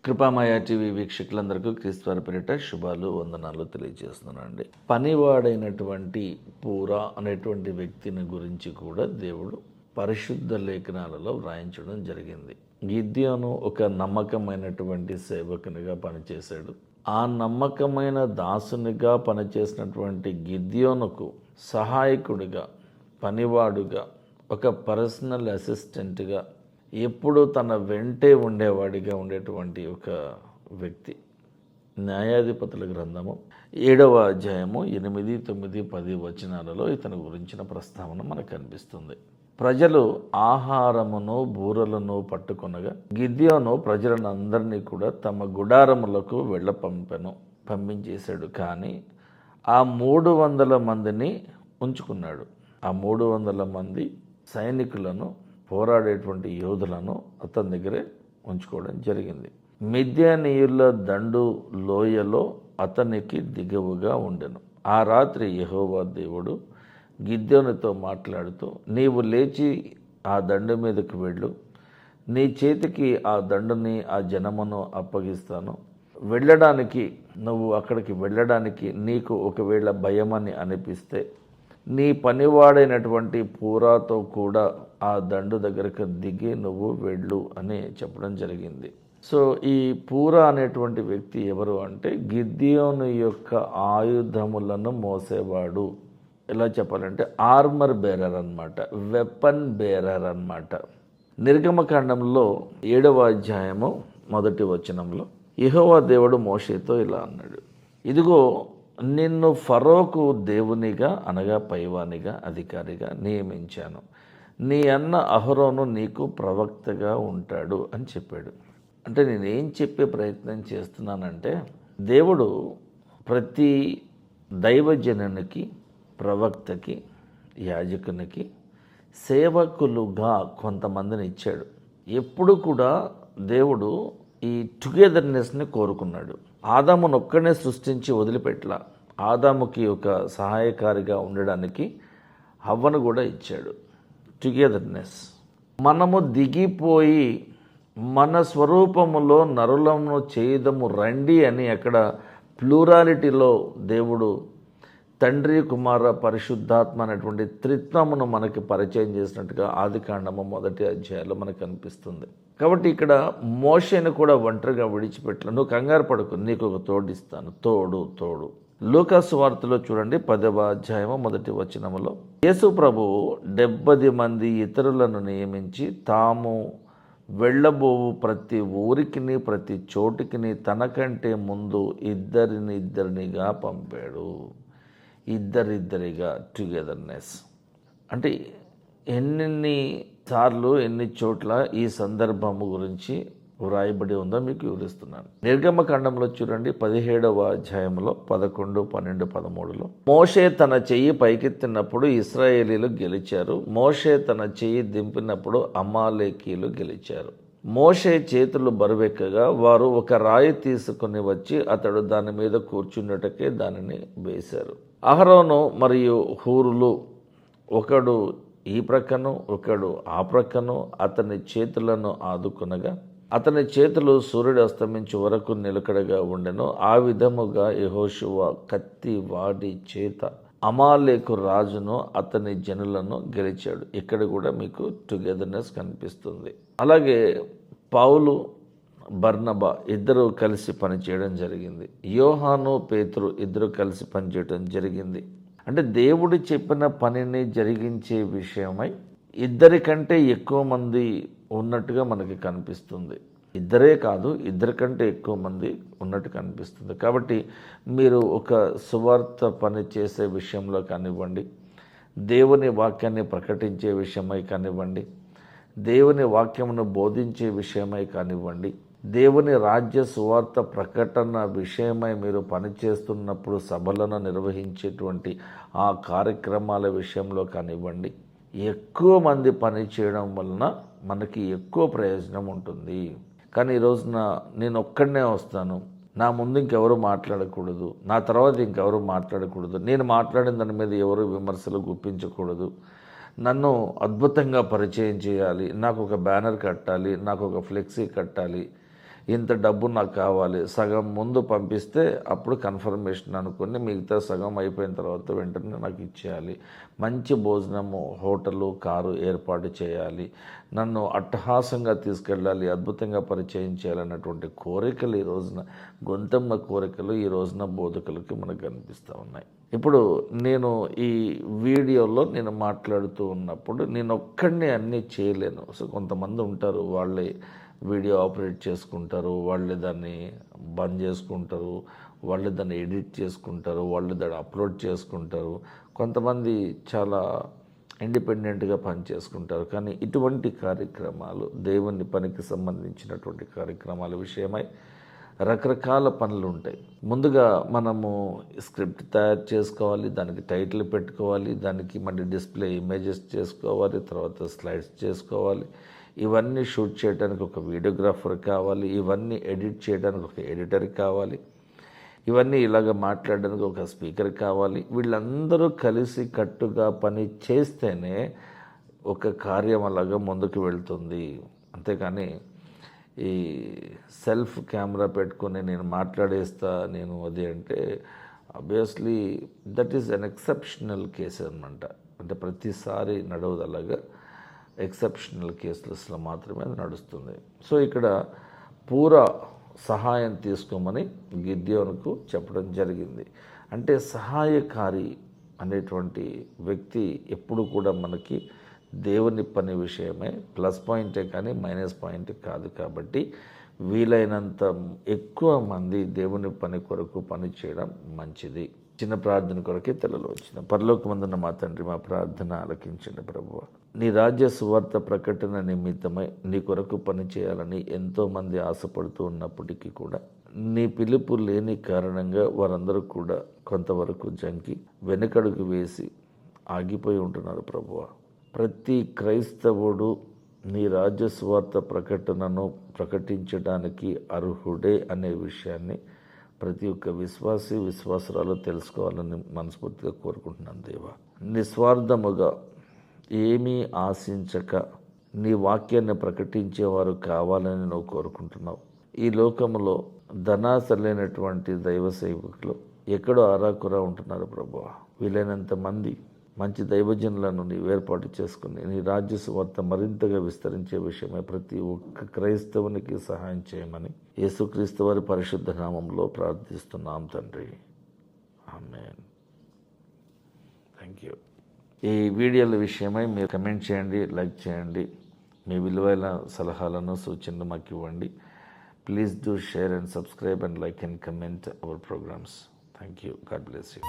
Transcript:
కృపామయ TV వీక్షకులందరికీ క్రీస్తువారి పేరిట శుభాలు వందనాలు తెలియజేస్తున్నానండి. పనివాడైనటువంటి పూరా అనేటువంటి వ్యక్తిని గురించి కూడా దేవుడు పరిశుద్ధ లేఖనాలలో వ్రాయించడం జరిగింది. గిద్యోను ఒక నమ్మకమైనటువంటి సేవకునిగా పనిచేశాడు. ఆ నమ్మకమైన దాసునిగా పనిచేసినటువంటి గిద్యోనుకు సహాయకుడిగా, పనివాడుగా, ఒక పర్సనల్ అసిస్టెంట్గా, ఎప్పుడు తన వెంటే ఉండేవాడిగా ఉండేటువంటి ఒక వ్యక్తి. న్యాయాధిపతుల గ్రంథము 7వ అధ్యాయము 8, 9, 10 వచనాలలో ఇతని గురించిన ప్రస్తావన మనకు కనిపిస్తుంది. ప్రజలు ఆహారమును బూరలను పట్టుకొనగా గిద్యోను ప్రజలను అందరినీ కూడా తమ గుడారములకు పంపించేశాడు. కానీ ఆ 300 మందిని ఉంచుకున్నాడు. ఆ 300 మంది సైనికులను, పోరాడేటువంటి యోధులను అతని దగ్గరే ఉంచుకోవడం జరిగింది. మిద్యానీయుల దండు లోయలో అతనికి దిగువగా ఉండెను. ఆ రాత్రి యెహోవా దేవుడు గిద్యోనుతో మాట్లాడుతూ, నీవు లేచి ఆ దండు మీదకి వెళ్ళు, నీ చేతికి ఆ దండుని, ఆ జనమును అప్పగిస్తాను. నువ్వు అక్కడికి వెళ్ళడానికి నీకు ఒకవేళ భయమని అనిపిస్తే నీ పనివాడైనటువంటి పూరాతో కూడా ఆ దండు దగ్గరకు దిగి నువ్వు వెళ్ళు అని చెప్పడం జరిగింది. సో ఈ పూరా అనేటువంటి వ్యక్తి ఎవరు అంటే గిద్యోను యొక్క ఆయుధములను మోసేవాడు. ఎలా చెప్పాలంటే ఆర్మర్ బేరర్ అన్నమాట, వెపన్ బేరర్ అన్నమాట. నిర్గమకాండంలో 7వ అధ్యాయము 1 వచనంలో యెహోవా దేవుడు మోషేతో ఇలా అన్నాడు, ఇదిగో నిన్ను ఫరోకు దేవునిగా అనగా పైవానిగా అధికారిగా నియమించాను. నీ అన్న అహరోను నీకు ప్రవక్తగా ఉంటాడు అని చెప్పాడు. అంటే నేనేం చెప్పే ప్రయత్నం చేస్తున్నానంటే, దేవుడు ప్రతి దైవజనునికి, ప్రవక్తకి, యాజకునికి సేవకులుగా కొంతమందిని ఇచ్చాడు. ఎప్పుడు కూడా దేవుడు ఈ టుగెదర్నెస్ని కోరుకున్నాడు. ఆదామును ఒక్కనే సృష్టించి వదిలిపెట్టలా. ఆదాముకి ఒక సహాయకారిగా ఉండడానికి హవ్వను కూడా ఇచ్చాడు. టుగెదర్నెస్. మనము దిగిపోయి మన స్వరూపములో నరులను చేయుదము రండి అని అక్కడ ప్లూరాలిటీలో దేవుడు తండ్రి, కుమార, పరిశుద్ధాత్మ అనేటువంటి త్రిత్వమును మనకి పరిచయం చేసినట్టుగా ఆదికాండము 1వ అధ్యాయంలో మనకు కనిపిస్తుంది. కాబట్టి ఇక్కడ మోషేను కూడా ఒంటరిగా విడిచిపెట్టలేదు. నువ్వు కంగారు పడకు, నీకు ఒక తోడిస్తాను, తోడు. లూకా సువార్తలో చూడండి 10వ అధ్యాయము 1 వచనములో యేసు ప్రభువు 70 మంది ఇతరులను నియమించి తాము వెళ్ళబోవు ప్రతి ఊరికిని, ప్రతి చోటికిని తనకంటే ముందు ఇద్దరినిగా పంపాడు. ఇద్దరిగా టుగెదర్నెస్. అంటే ఎన్ని సార్లు, ఎన్ని చోట్ల ఈ సందర్భము గురించి వ్రాయబడి ఉందో మీకు వివరిస్తున్నాను. నిర్గమకాండంలో చూడండి 17వ అధ్యాయంలో 11, 12, 13లో మోషే తన చెయ్యి పైకెత్తినప్పుడు ఇశ్రాయేలీలు గెలిచారు. మోషే తన చెయ్యి దింపినప్పుడు అమాలేకీలు గెలిచారు. మోషే చేతులు బరువెక్కగా వారు ఒక రాయి తీసుకుని వచ్చి అతడు దాని మీద కూర్చున్నటకే దానిని వేశారు. అహరోను మరియు హూరులు ఒకడు ఈ ప్రక్కను, ఒకడు ఆ ప్రక్కను అతని చేతులను ఆదుకునగా అతని చేతులు సూర్యుడు అస్తమించే వరకు నిలకడగా ఉండెను. ఆ విధముగా యెహోషువ కత్తి వాడి చేత అమాలేకు రాజును అతని జనులను గెలిచాడు. ఇక్కడ కూడా మీకు టుగెదర్నెస్ కనిపిస్తుంది. అలాగే పౌలు, బర్నబా ఇద్దరు కలిసి పనిచేయడం జరిగింది. యోహాను, పేతురు ఇద్దరు కలిసి పనిచేయడం జరిగింది. అంటే దేవుడు చెప్పిన పనిని జరిగించే విషయమై ఇద్దరికంటే ఎక్కువ మంది ఉన్నట్టుగా మనకి కనిపిస్తుంది. ఇద్దరే కాదు, ఇద్దరికంటే ఎక్కువ మంది ఉన్నట్టు కనిపిస్తుంది. కాబట్టి మీరు ఒక సువార్త పని చేసే విషయంలో కానివ్వండి, దేవుని వాక్యాన్ని ప్రకటించే విషయమై కానివ్వండి, దేవుని వాక్యమును బోధించే విషయమై కానివ్వండి, దేవుని రాజ్య సువార్త ప్రకటన విషయమై మీరు పనిచేస్తున్నప్పుడు సభలను నిర్వహించేటువంటి ఆ కార్యక్రమాల విషయంలో కానివ్వండి, ఎక్కువ మంది పని చేయడం వలన మనకి ఎక్కువ ప్రయోజనం ఉంటుంది. కానీ ఈ రోజున నేను ఒక్కడనే వస్తాను, నా ముందు ఇంకెవరు మాట్లాడకూడదు, నా తర్వాత ఇంకెవరు మాట్లాడకూడదు, నేను మాట్లాడిన దాని మీద ఎవరు విమర్శలు గుప్పించకూడదు, నన్ను అద్భుతంగా పరిచయం చేయాలి, నాకు ఒక బ్యానర్ కట్టాలి, నాకు ఒక ఫ్లెక్సీ కట్టాలి, ఇంత డబ్బు నాకు కావాలి, సగం ముందు పంపిస్తే అప్పుడు కన్ఫర్మేషన్ అనుకుని మిగతా సగం అయిపోయిన తర్వాత వెంటనే నాకు ఇచ్చేయాలి, మంచి భోజనము, హోటలు, కారు ఏర్పాటు చేయాలి, నన్ను అట్టహాసంగా తీసుకెళ్ళాలి, అద్భుతంగా పరిచయం చేయాలన్నటువంటి కోరికలు ఈ రోజున, గొంతమ్మ కోరికలు ఈ రోజున బోధకులకి మనకు కనిపిస్తూ ఉన్నాయి. ఇప్పుడు నేను ఈ వీడియోలో నేను మాట్లాడుతూ ఉన్నప్పుడు నేను ఒక్కడినే అన్నీ చేయలేను. సో కొంతమంది ఉంటారు, వాళ్ళే వీడియో ఆపరేట్ చేసుకుంటారు, వాళ్ళే దాన్ని బంద్ చేసుకుంటారు, వాళ్ళే దాన్ని ఎడిట్ చేసుకుంటారు, వాళ్ళే దాన్ని అప్లోడ్ చేసుకుంటారు. కొంతమంది చాలా ఇండిపెండెంట్గా పని చేసుకుంటారు. కానీ ఇటువంటి కార్యక్రమాలు, దేవుని పనికి సంబంధించినటువంటి కార్యక్రమాల విషయమై రకరకాల పనులు ఉంటాయి. ముందుగా మనము స్క్రిప్ట్ తయారు చేసుకోవాలి, దానికి టైటిల్ పెట్టుకోవాలి, దానికి మళ్ళీ డిస్ప్లే ఇమేజెస్ చేసుకోవాలి, తర్వాత స్లైడ్స్ చేసుకోవాలి, ఇవన్నీ షూట్ చేయడానికి ఒక వీడియోగ్రాఫర్ కావాలి, ఇవన్నీ ఎడిట్ చేయడానికి ఒక ఎడిటర్ కావాలి, ఇవన్నీ ఇలాగ మాట్లాడడానికి ఒక స్పీకర్ కావాలి. వీళ్ళందరూ కలిసి కట్టుగా పని చేస్తేనే ఒక కార్యం అలాగా ముందుకు వెళ్తుంది. అంతేకాని ఈ సెల్ఫ్ కెమెరా పెట్టుకొని నేను మాట్లాడేస్తా, నేను అది అంటే obviously that is an exceptional case అనమాట. అంటే ప్రతిసారి నడవదు, అలాగా ఎక్సెప్షనల్ కేసులలో మాత్రమే అది నడుస్తుంది. సో ఇక్కడ పూరా సహాయం తీసుకోమని గిద్యోనుకు చెప్పడం జరిగింది. అంటే సహాయకారి అనేటువంటి వ్యక్తి ఎప్పుడు కూడా మనకి దేవుని పని విషయమే ప్లస్ పాయింటే కానీ మైనస్ పాయింట్ కాదు. కాబట్టి వీలైనంత ఎక్కువ మంది దేవుని పని కొరకు పని చేయడం మంచిది. చిన్న ప్రార్థన కొరకే తెలలో వచ్చిన పరలోకమందున్న మా తండ్రి, మా ప్రార్థన ఆలకించండి ప్రభువా. నీ రాజ్య సువార్త ప్రకటన నిమిత్తమై నీ కొరకు పని చేయాలని ఎంతోమంది ఆశపడుతూ ఉన్నప్పటికీ కూడా నీ పిలుపు లేని కారణంగా వారందరూ కూడా కొంతవరకు జంకి వెనుకడుగు వేసి ఆగిపోయి ఉంటున్నారు ప్రభువా. ప్రతి క్రైస్తవుడు నీ రాజ్య సువార్త ప్రకటనను ప్రకటించడానికి అర్హుడే అనే విషయాన్ని ప్రతి ఒక్క విశ్వాసురాలు తెలుసుకోవాలని మనస్ఫూర్తిగా కోరుకుంటున్నాను దేవా. నిస్వార్థముగా ఏమీ ఆశించక నీ వాక్యాన్ని ప్రకటించేవారు కావాలని నువ్వు కోరుకుంటున్నావు. ఈ లోకంలో ధనాశ లేనటువంటి దైవ సేవకులు ఎక్కడో ఆరాకురా ఉంటున్నారు ప్రభువా. వీలైనంత మంది మంచి దైవజనులను నీవు ఏర్పాటు చేసుకుని నీ రాజ్య సువార్త మరింతగా విస్తరించే విషయమై ప్రతి ఒక్క క్రైస్తవునికి సహాయం చేయమని యేసుక్రీస్తు వారి పరిశుద్ధ నామంలో ప్రార్థిస్తున్నాం తండ్రి, ఆమేన్. Thank you. ఈ వీడియోల విషయమై మీరు కమెంట్ చేయండి, లైక్ చేయండి, మీ విలువైన సలహాలను సూచనలు మాకు ఇవ్వండి. Please do share and subscribe and like and comment our programs. Thank you. God bless you.